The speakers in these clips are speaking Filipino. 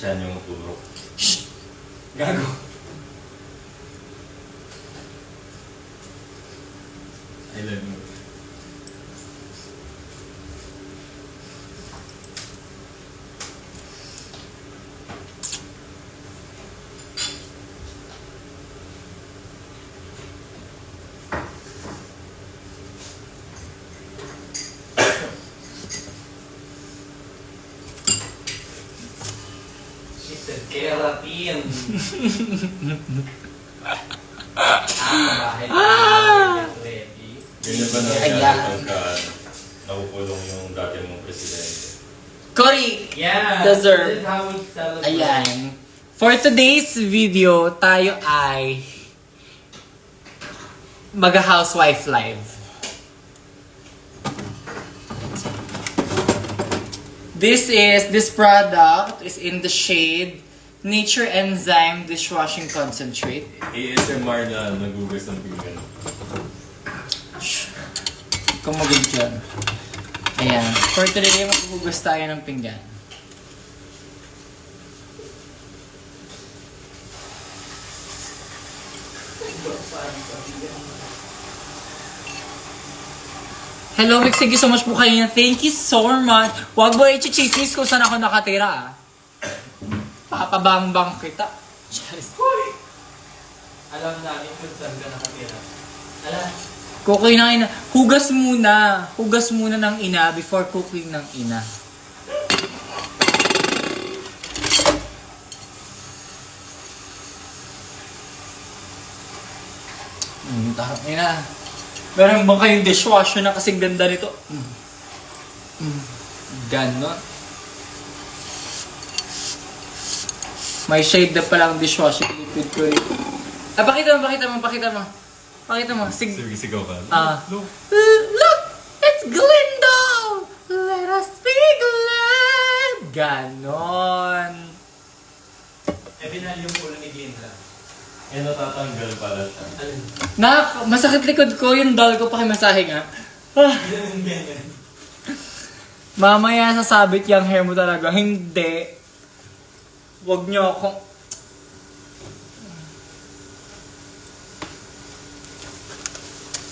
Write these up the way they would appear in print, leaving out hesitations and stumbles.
Chan yung turok. Shh! Gago. I love you. She said, keratin. Bahay. Ready. Ganyan ba nangyari pagka nakukulong yung dati mong presidente? Cory! Yeah. Deserve. This is how we celebrate. Ayan. For today's video, tayo ay mag-housewife live. This product is in the shade Nature Enzyme Dishwashing Concentrate. ASMR na nagugas ng pinggan. Kumagod dyan. Ayan. For today, maghuhugas tayo ng pinggan. Hello, Mix. Thank you so much po kayo. Thank you so much. Huwag mo i-chismis kung saan ako nakatira. Papabangbang kita. Charis. Alam namin kung saan ka nakatira. Alam. Cooking ng ina. Hugas muna. Hugas muna ng ina before cooking ng ina. Tarap ina. Meron bang kayong dishwasher na kasing ganda nito? Ganon. May shade na palang dishwashing liquid ko rin. Ah, pakita mo. Sige. Sigaw ka? Look! It's Glinda! Let us be glad! Ganon. Binali yung ulo ni Glinda. Eh, natatanggal pala siya. Alin? Masakit likod ko, yung doll ko pakimasahe nga. Ah, Ganyan. mamaya sasabit yung hair mo talaga. Hindi. Huwag niyo akong...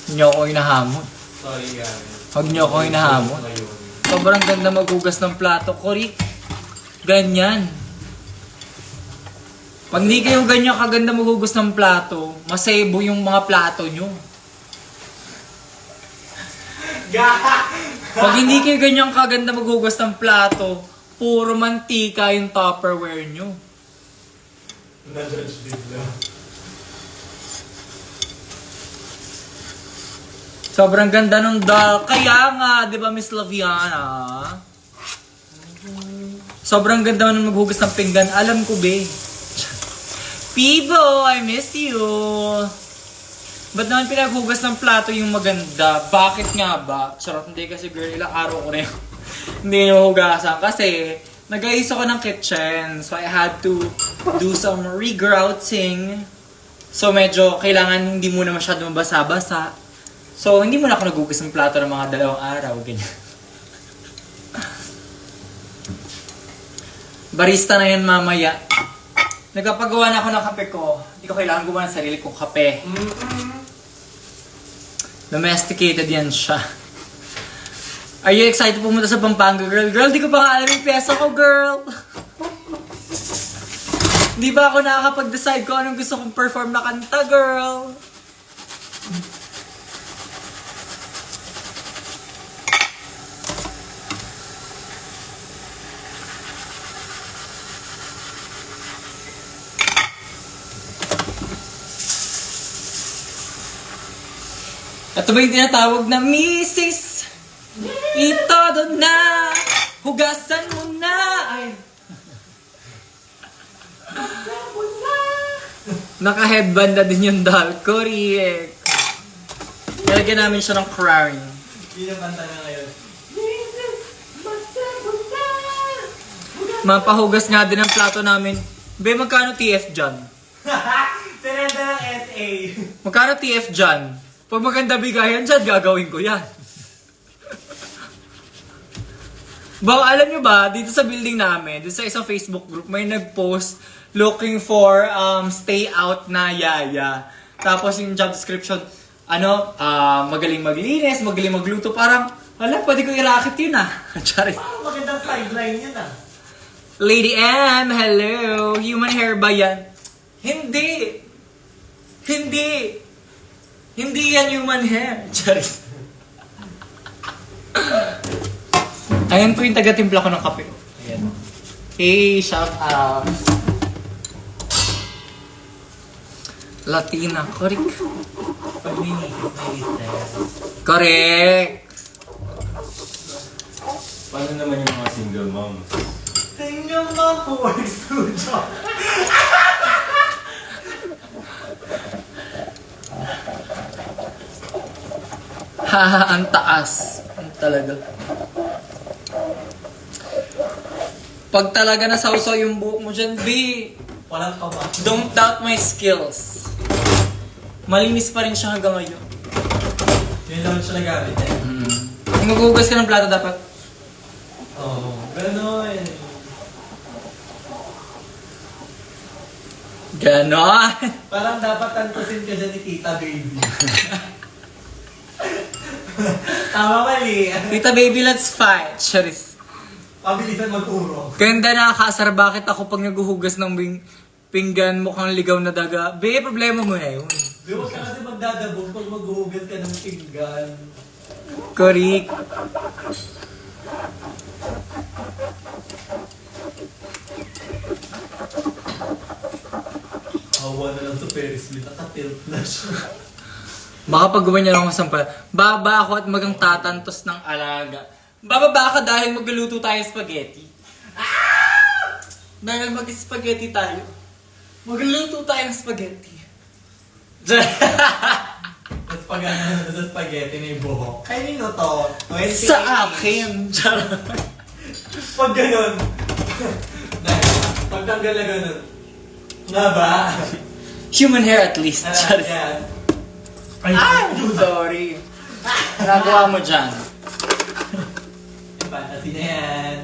Huwag niyo akong inahamon. Sorry guys. Huwag niyo akong inahamon. Sobrang ganda maghugas ng plato. Cory, ganyan. Pag hindi kayo ganyan kaganda maghugas ng plato, masebo yung mga plato nyo. Pag hindi kayo ganyan kaganda maghugas ng plato, puro mantika yung Tupperware nyo. Na-judge bigla. Sobrang ganda ng doll. Kaya nga, di ba Miss Laviana? Sobrang ganda ng maghugas ng pinggan. Alam ko, be. Pivo, I miss you. Ba't naman pinaghugas ng plato yung maganda? Bakit nga ba? Charot, hindi kasi girl, ilang araw ko na yun. Hindi nyo hugasan kasi nag-ayos ako ng kitchen. So I had to do some regrouting. So medyo kailangan hindi muna masyado mabasa-basa. So hindi muna ako naghugas ng plato ng mga 2 araw. Ganyan. Barista na yan mamaya. Nagpapagawa na ako ng kape ko. Hindi ko kailangan gumawa ng sarili kong kape. Domesticated yan siya. Are you excited pumunta sa Pampanga, girl? Girl, di ko pa nga alam yung peso ko, girl. Di ba ako nakakapag-decide kung anong gusto kong perform na kanta, girl? Ito ba yung tinatawag na Mrs. Itodo na! Hugasan mo na! Ay. Naka-headband na din yung doll. Correct. Nalagyan namin siya ng crowning. Hindi na kanta na ngayon. Mapahugas nga din ang plato namin. Be, magkano TF dyan? Sinenda ng SA. Magkano TF dyan? Pag maganda bigayan dyan, gagawin ko yan. Alam nyo ba, dito sa building namin, dito sa isang Facebook group, may nag-post looking for stay out na yaya. Tapos yung job description, magaling maglinis, magaling magluto. Parang, pwede ko i-racket yun ah. Charis. Parang magandang sideline yun ah. Lady M, hello. Human hair ba yan? Hindi. Hindi yan human hair. Charis. Ayan po yung taga-timpla ko ng kape. Ayan. Hey, shout out. Latina, correct. Pag may misis. Correct. Paano naman yung mga single moms? Single mom who works 2 jobs. Haha, ang taas. Talaga. Pag talaga nasawsaw yung buhok mo dyan, B, Walang pa ba? don't doubt my skills. Malinis pa rin siya hanggang ngayon. Yun lang siya nagamit eh. Kung maghugas ka ng plato, dapat Oo. Ganon. ganon. Parang dapat tantusin ka dyan ni Tita Baby. Tama mali. Tita baby, let's fight. Charis. Pabilisan mag-uro. Ganda nakakasar, bakit ako pag naghuhugas ng pinggan mukhang ligaw na daga? Be, problema mo na yun. Di huwag ka kasi magdadabog pag maghuhugas ka ng pinggan. Correct. Awa na lang sa Ferris wheel. Nakatilt na siya. Baka pag gumanyan ako sampal, baba ako at magang tatantos ng alaga. Bababa ka dahil magluluto tayo spaghetti. Dahil mag-spaghetti tayo. Magluluto tayo ng spaghetti. Tapos pag ano sa spaghetti na yung buhok. Ay, nino to? 20. Sa akin. Charot. Pag ganon. Dahil, pag tanggal na ganon. Nga ba? Human hair at least. Charot. Yes. Ay, sorry. Nagawa mo dyan. Fantasy na yan.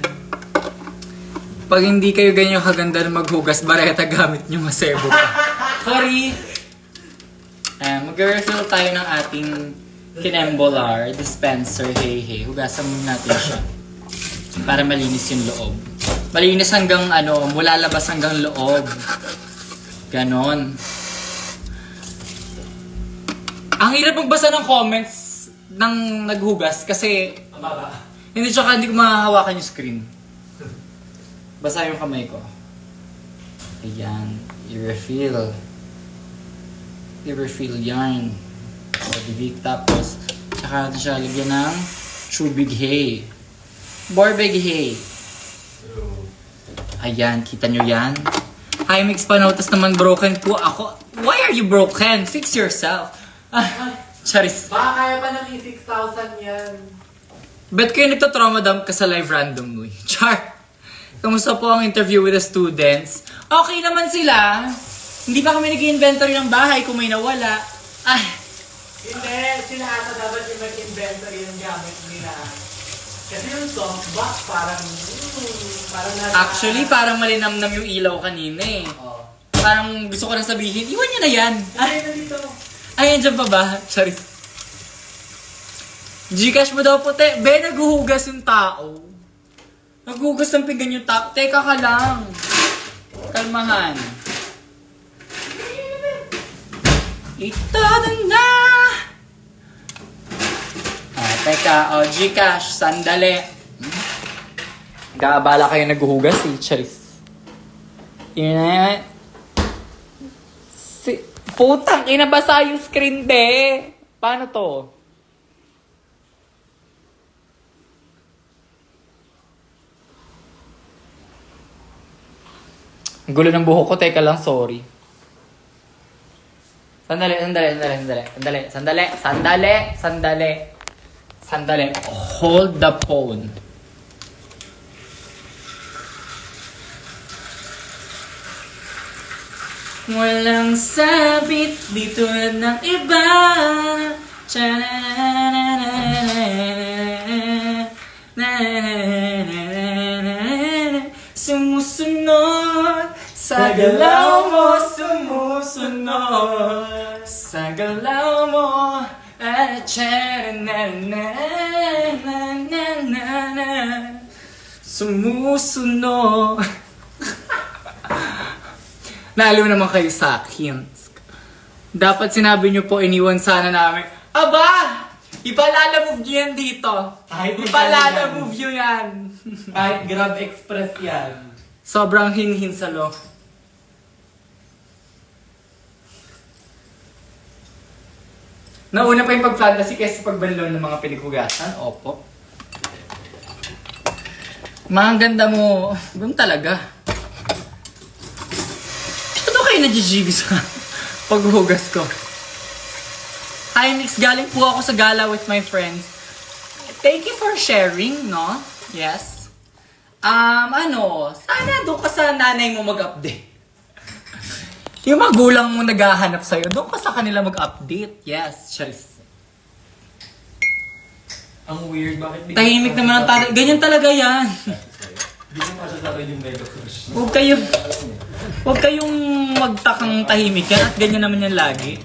Pag hindi kayo ganyan kaganda na maghugas, bareta gamit nyo masebo pa. Sorry. Mag-refill tayo ng ating Kinembolar dispenser. Hey. Hugasan muna natin siya. Para malinis yung loob. Malinis hanggang mula labas hanggang loob. Ganon. Ang hirap magbasa ng comments ng naghugas kasi Ang baba. hindi ko mahahawakan yung screen. Basa yung kamay ko. Ayan. I-refill. I-refill yarn. Sa bibig. Tapos, tsaka natin siya lagyan ng True Big Hay. Borbig Hay. Ayan. Kita nyo yan? Hi, mix pa notice naman broken po ako. Why are you broken? Fix yourself. Charis. Baka kaya pa ng 6,000 yan. Bet kayo nagtatrauma dump ka sa live randomly. Char! Kamusta po ang interview with the students? Okay naman sila. Hindi pa kami nag-inventory ng bahay kung may nawala. Hindi, sila ata dapat yung mag-inventory ng gamit nila. Kasi yung softbox parang nasa... Actually, parang malinamnam yung ilaw kanina eh. Oh. Parang gusto ko na sabihin, iwan nyo na yan. Ay, nandito. Ay, andyan pa ba? Sorry. Gcash mo daw po, te. Be, naghuhugas yung tao. Naghuhugas ng pinggan yung tao. Teka ka lang. Kalmahan. Ito na! Teka. Gcash. Sandali. Gaabala kayo naghuhugas eh. Charis. Yun na yan. Putang, inabasa yung screen, be. Paano to? Ang gulo ng buhok ko. Teka lang, sorry. Sandali. Hold the phone. Walang sabit dito ng iba. Sa galaw mo sumusunod. Sa galaw mo sumusunod. Naaliw naman kayo sa akin. Dapat sinabi nyo po, iniwan sana namin. Aba! Ipalala-move nyo yan dito. Ipalala-move nyo yan. Kahit Grab Express yan. Sobrang hinhin sa lo. Nauna pa yung pag-fantasy kaysa pagbanlaw ng mga pinikugasan. Opo. Mga ganda mo. Ganun talaga. Ano kayo na-GGB sa paghugas ko? Hi, Mix. Galing po ako sa gala with my friends. Thank you for sharing, no? Yes. Sana doon ka sa nanay mo mag-update. Yung magulang mo naghahanap sa'yo, doon ka sa kanila mag-update. Yes, Charis. Ang weird, bakit Tahimik naman ang tatay. Ganyan talaga yan. Hindi mo masasabi yung mega crush. Huwag kayong magtakang tahimik yan at ganyan naman yan lagi.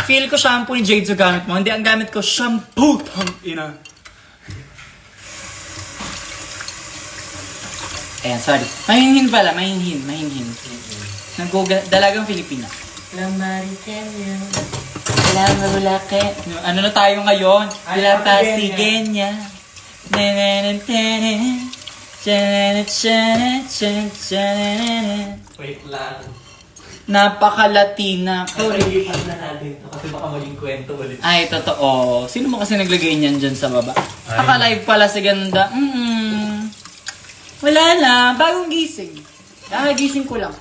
Feel ko shampoo ni Jade yung gamit mo. Hindi, ang gamit ko shampoo. Ina. Ayan, sorry. Mahinhin pala, mahinhin. Dalagang Filipina. Ano na tayo ngayon? La Pasigenya. Wait lang. Napaka-Latina ko. Pag-iipan na natin ito kasi baka maging kwento ulit. Ay, totoo. Sino mo kasi naglagay niyan dyan sa baba? Naka-live pala si Ganda. Wala na. Bagong gising. Gising ko lang.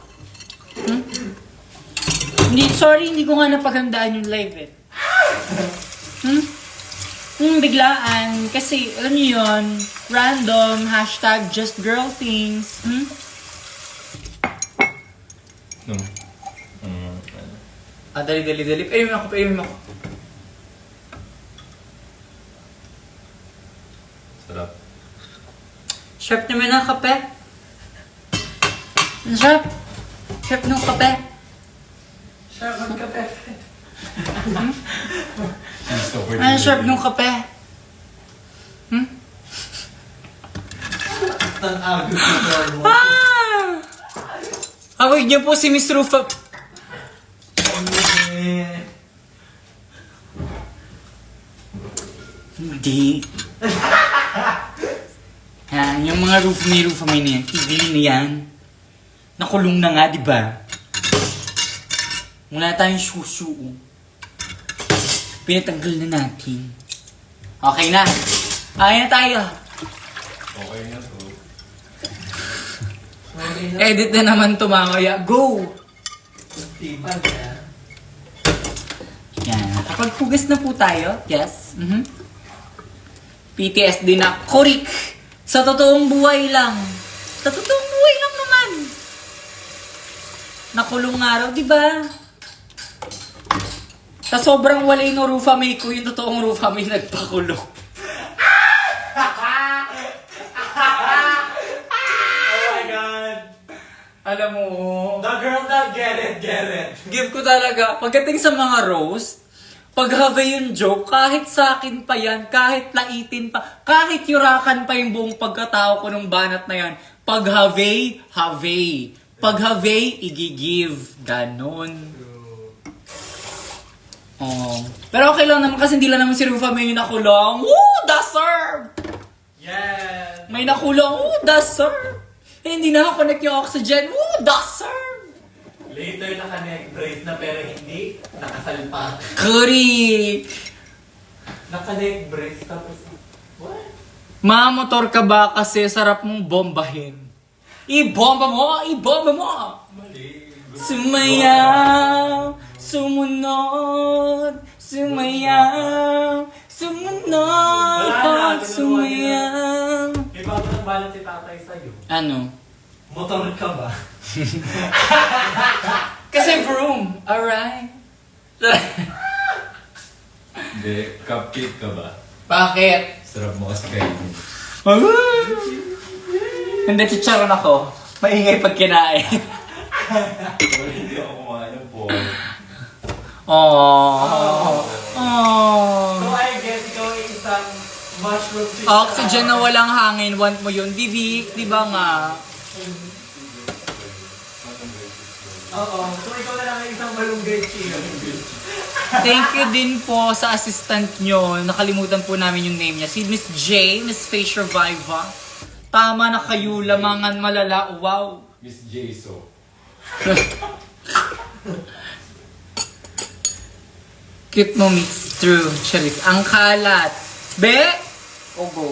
Hindi ko nga napaghandaan yung live eh. Biglaan. Kasi, alam niyo yun, random, hashtag just girl things. Dali. Painom ako. Sarap. Sarap naman ng kape. Ang sarap. Sarap ng kape. Sarap ng kape. Ang sarap ng kape. Ang agos ng Awag niyo po si Miss Rufa. Hindi. Yung mga Rufa May na yan, ibili na yan. Nakulong na nga, di ba? Wala tayong susu. Pinatanggal na natin. Okay na. Okay na tayo. Okay na to. Edit na naman to mamaya. Go! Tipag na. Yan. Kapag hugas na po tayo. Yes. PTSD na. Korik! Sa totoong buhay lang. Sa totoong buhay lang naman. Nakulong araw, di ba? Sa sobrang walay no Rufa May ko, yung totoong Rufa May nagpakulong. Oh my God! Alam mo, The girl that get it. give ko talaga. Pagdating sa mga roast, pag-have yung joke, kahit sa akin pa yan, kahit laitin pa, kahit yurakan pa yung buong pagkatao ko nung banat na yan, pag-have, pag-have, i-give. Ganon. Oh. Pero okay lang naman kasi hindi lang naman si Rufa May yung nakulong. Woo! Deserve! Yes! May nakulong. Woo! Deserve! Eh, hindi nakakonect yung oxygen. Woo! Deserve! Later naka-neck brace na pero hindi nakasalpak. Kurik! Naka-neck brace tapos... What? Mamotor ka ba kasi sarap mong bombahin? Ibomba mo! Ibomba mo! Mali. Sumayaw! Sumunod! Sumayaw! Sumunod! Sumayaw! May bago ng balat si tatay sa'yo. Ano? Motor ka ba? Kasi broom! Alright? Hindi, cupcake ka ba? Bakit? Sarap mo kasi kainin. Hindi, chicharon ako. Maingay pag kinain. Hindi ako kumain ng pork. Oh. So I guess ikaw ay isang mushroom chicken. Oxygen na walang hangin, want mo yun. Di ba nga? Oo. So ikaw na lang ay isang malunggay chicken. Thank you din po sa assistant nyo. Nakalimutan po namin yung name niya. Si Miss J, Miss Face Reviva. Tama na kayo, lamangan malala. Wow. Miss Jaiso. Cute mo mix true. Charis. Ang kalat. Be! O go.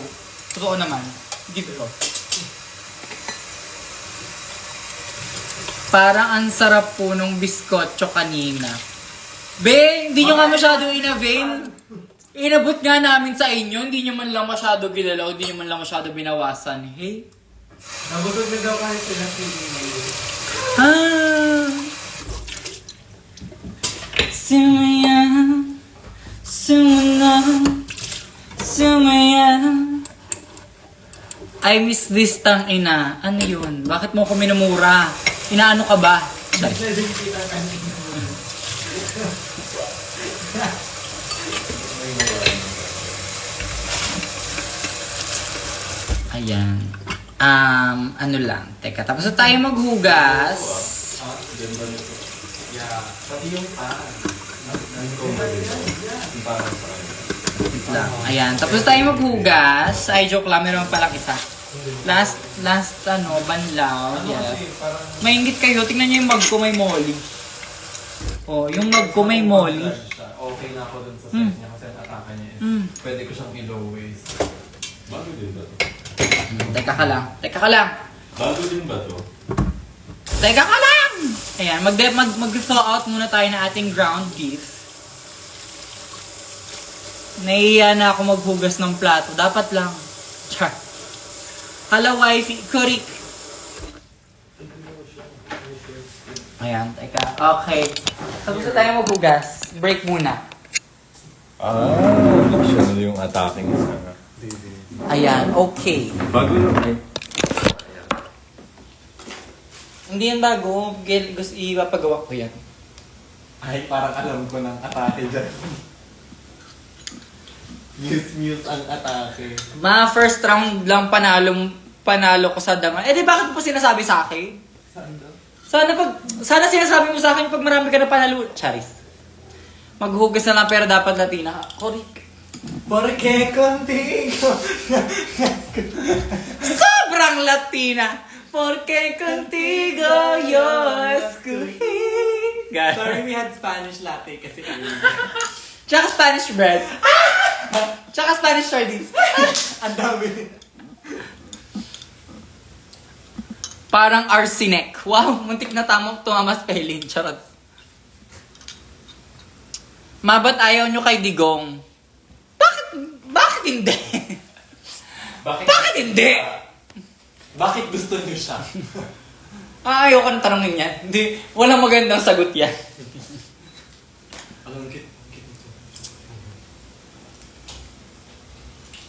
Totoo naman. Give ko. Parang ang sarap po nung biskotso kanina. Be, hindi nyo nga masyado inavail. Inabot nga namin sa inyo. Hindi nyo man lang masyado ginalaw. Hindi nyo man lang masyado binawasan. Hey? Nabusog na daw kahit sila feeling. Ah. Sumaya. Sumana. Sumaya. I miss this tang ina. Ano yun? Bakit mo ko minumura? Inaano ka ba? Pwede kita kanina. Ayan. Ano lang. Teka, tapos na tayo maghugas. Ganda nito. Yeah. Pati yung pan. Yung parang sa akin. Wait lang. Ayan, tapos tayo maghugas. Ay, joke lang. Meron palang isa. Last, banlaw. Yes. Maingit kayo. Tingnan nyo yung mug ko may molly. Oh, yung mug ko may molly. Okay na ako dun sa size niya kasi ang atake niya is pwede ko siyang i-low waist. Bago din ba to? Teka ka lang. Teka ka lang. Bago din ba to? Teka ka lang! Ayan, mag-thaw out muna tayo ng ating ground beef. Naiiya na ako maghugas ng plato. Dapat lang. Char. Hala, wifey. Kurik. Ayan, teka. Okay. Tapos na tayo maghugas. Break muna. Siya yung attacking isa nga. Ayan, okay. Bago lang eh. Hindi yan bago. Gusto ipapagawa ko yan. Ay, parang alam ko ng atake dyan. Muse ang atake. Mga first round lang panalo ko sa dangan. Eh di bakit mo pa sinasabi sa akin? Saan daw? Sana sinasabi mo sa akin pag marami ka na panalo. Charis. Maghugas na lang pero dapat Latina. Korik. Porque contigo. Sobrang Latina. Porque contigo yo escogí. Sorry, we had Spanish latte kasi Tsaka Spanish bread. Tsaka Spanish sardines. ang dami. Parang arsenic. Wow, muntik na tumama spelling. Charot. Mabat ayaw nyo kay Digong? Bakit hindi? Bakit hindi? Bakit gusto niyo siya? Ayaw ka nang tanongin yan. Hindi, walang magandang sagot yan. Anong kit ito?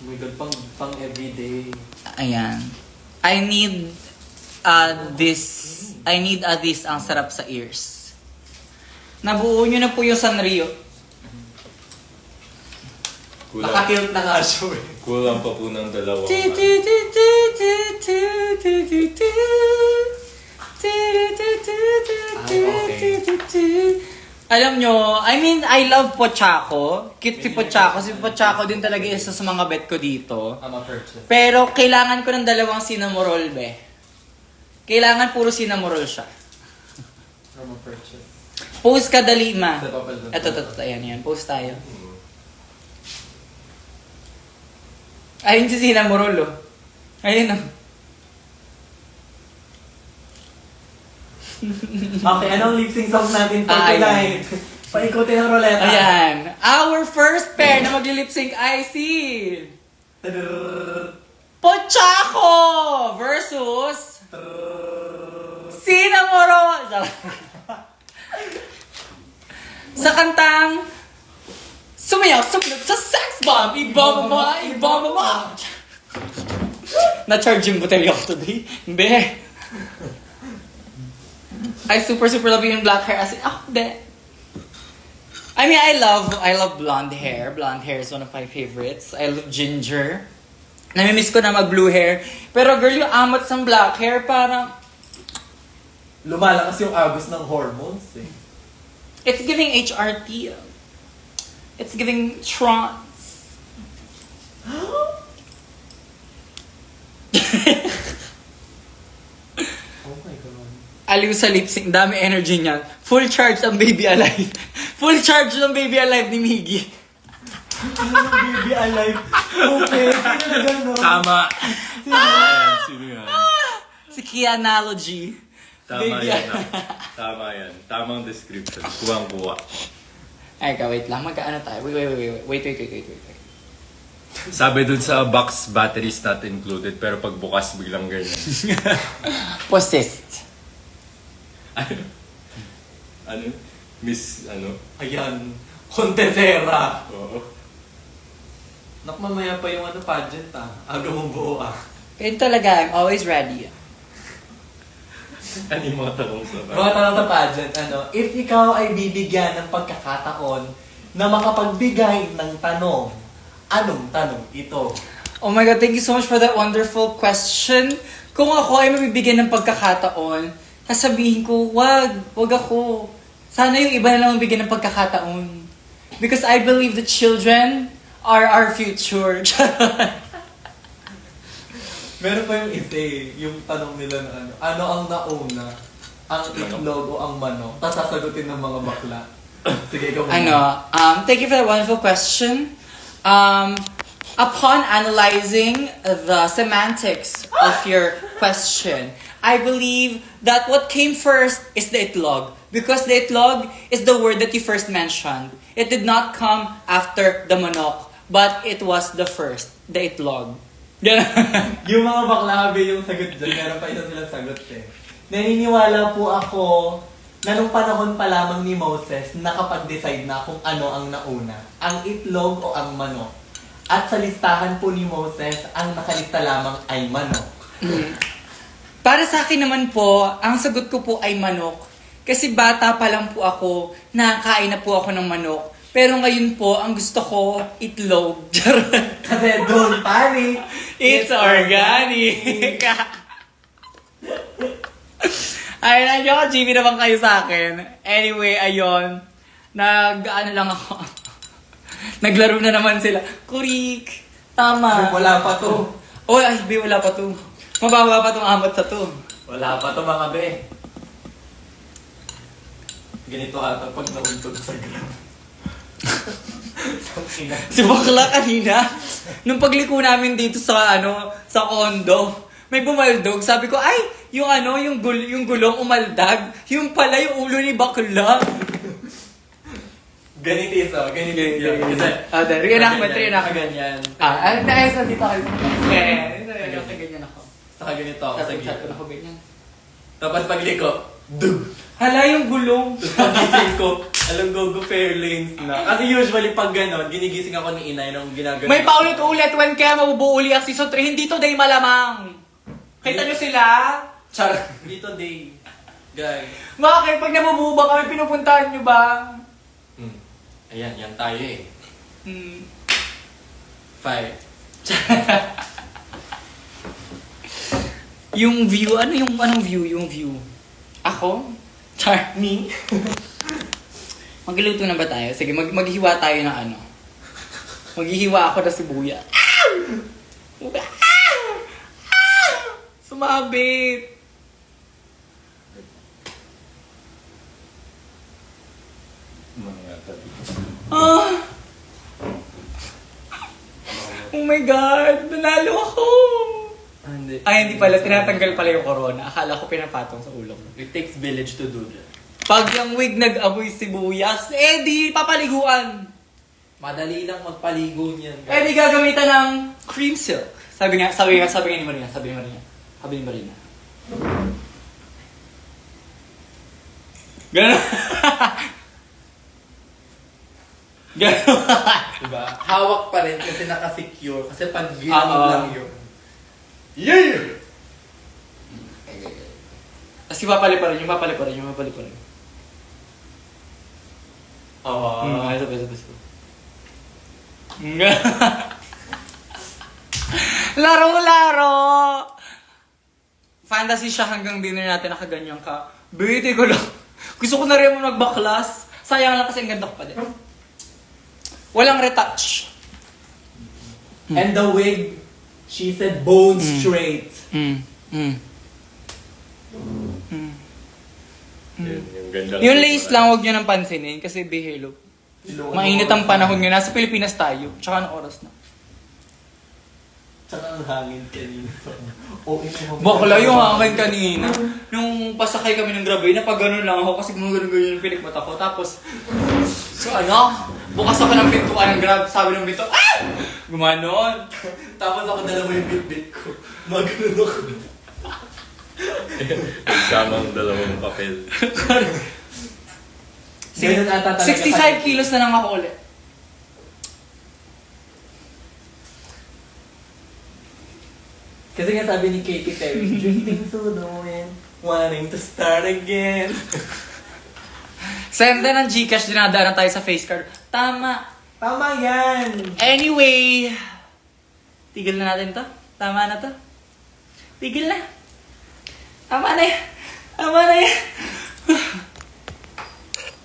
Oh my God, pang everyday. Ayan. I need this ang sarap sa ears. Nabuo nyo na po yung Sanrio. Nakatilt na nga siya eh. Kulang pa po ng dalawa. Alam nyo, I love Pochaco. Cute si Pochaco. Si Pochaco din talaga isa sa mga bet ko dito. I'm a purchase. Pero kailangan ko ng dalawang cinnamoroll, be. Kailangan puro cinnamoroll siya. I'm a purchase. Post ka dali, ma. Sa papel doon. Ito. Ayan. Post tayo. Ayun si cinnamoroll, oh. Ayun, oh. Okay, anong lip sync song natin for Ayan. tonight? Paikutin ang roleta. Ayan. Our first pair na magli-lip sync ay si Pochaco versus Cinnamoroll. Sa kantang Sumayaw, sumunod sa sex bomb. Ibomba mo. Na-charge yung botelya ko today. Be. I super love yung black hair. As in, be. I mean, I love blonde hair. Blonde hair is one of my favorites. I love ginger. Namimiss ko na mag-blue hair. Pero girl, yung amat sa black hair, parang... Lumalakas yung agos ng hormones eh. It's giving HRT. It's giving trance. Oh my God. Aliw sa lip sync, dami energy niyan. Full charge ang Baby Alive. Full charge ng Baby Alive ni Miggy. Baby alive. Okay, sino na gano'n? Tama. Sino yan? Si Kianalogy. Tama Baby yan. Tama yan. Tamang description. Kuwang-kuwa. Ay, wait lang. Magkaano tayo? Wait. Sabi dun sa box, batteries not included, pero pagbukas biglang ganyan. Possessed. Ano? Miss, ano? Ayan. Contesera. Oo. Mamaya pa yung pageant Aga mong buo Ganyan talaga, I'm always ready. Ano yung mga tanong sa Mga tanong sa pageant, if ikaw ay bibigyan ng pagkakataon na makapagbigay ng tanong, anong tanong ito? Oh my God, thank you so much for that wonderful question. Kung ako ay mabibigyan ng pagkakataon, sasabihin ko, wag ako. Sana yung iba na lang mabigyan ng pagkakataon. Because I believe the children are our future. Meron pa yung isa yung tanong nila na ano ang nauna? Ang itlog o ang manok? Tapos sasagutin ng mga bakla. Sige, ikaw muna. Thank you for that wonderful question. Upon analyzing the semantics of your question, I believe that what came first is the itlog. Because the itlog is the word that you first mentioned. It did not come after the manok, but it was the first, the itlog. Yung mga bakla, yung sagot dyan, meron pa isa silang sagot Naniniwala po ako na nung panahon pa lamang ni Moses, nakapag-decide na kung ano ang nauna, ang itlog o ang manok. At sa listahan po ni Moses, ang nakalista lamang ay manok. Para sa akin naman po, ang sagot ko po ay manok. Kasi bata pa lang po ako, nakakain na po ako ng manok. Pero ngayon po, ang gusto ko, itlog. Kasi don't panic! It's organic! Ay, nandiyo ka, Jimmy naman kayo sa akin. Anyway, ayun. Ano lang ako. Naglaro na naman sila. Kurik! Tama. Wala pa to. Oh, ay, be, wala pa to. Mababa pa tong amat sa to. Wala pa to mga be. Ganito ata pag nauntog sa ground. Si bakla kanina, nung pagliko namin dito sa sa condo, may bumaldog. Sabi ko, ay, yung gulong umaldag. Yung pala yung ulo ni bakla. Ganitis ganitis yan. Kasi, reenactment. ganyan. Dahil sa dito kayo. Ganyan ako. Saka ganito ako sa gilid. Ako ganyan. Tapos pagliko, dug! Hala yung gulong. Tapos pagising ko, alam go Fairlanes na. Kasi usually pag gano'n, ginigising ako ni inay nung ginagano. May paulit-ulit when kaya mabubuo uli ang season 3. Hindi to day malamang. Kita nyo sila? Char. Dito day. Guys. Bakit? Pag nabubuo ba kami, pinupuntahan nyo ba? Ayan, yan tayo eh. 5. Yung view, anong view? Yung view. Ako? Char. Me? Magluto na ba tayo? Sige, maghiwa tayo ng Maghihiwa ako na sibuya. Sumabit! Mga tabi. Oh my God! Nanalo ako! Hindi. Ay, hindi pala. Tinatanggal pala yung corona. Akala ko pinapatong sa ulo ko. It takes village to do that. Pag yung wig nag-amoy sibuyas, di papaliguan. Madali lang magpaligo niyan. Di gagamitan ng cream silk. Sabi nga ni Marina. Sabi ni Marina. Gano'n. Gano'n. Diba? Hawak pa rin kasi nakasecure. Kasi pag ginamit lang yun. Yeah! Tapos yung papaliparin. Oo. Isa pa. Laro! Fantasy siya hanggang dinner natin nakaganyan ka. Beauty ko lang. Gusto ko na rin mo magbaklas. Sayang lang kasi ang ganda ko pa din. Walang retouch. And the wig, she said bone straight. Yung ganda Yung lace lang, huwag nyo nang pansinin kasi behelo. Mainit ang panahon ngayon. Nasa Pilipinas tayo. Tsaka anong oras na? Tsaka ang hangin kanina. Oo, Bakla yung hangin kanina. Nung pasakay kami ng grabe, napag-ganon lang ako kasi gumagano-ganon yung pilikmata ko. Tapos, bukas ako ng pintuan ng grab. Sabi ng pinto, ah! Gumanon. Tapos ako dala mo yung bit-bit ko. Maganon ako. Nagsamang dalawang papel. Ganun ata talaga 65 kilos na lang ako ulit. Kasi nga sabi ni Katy Perry, drifting through the wind, wanting to start again. Send na ng Gcash, dinadaanan tayo sa face card. Tama. Tama yan! Anyway, tigil na natin to. Tama na to. Tigil na. Tama na yan.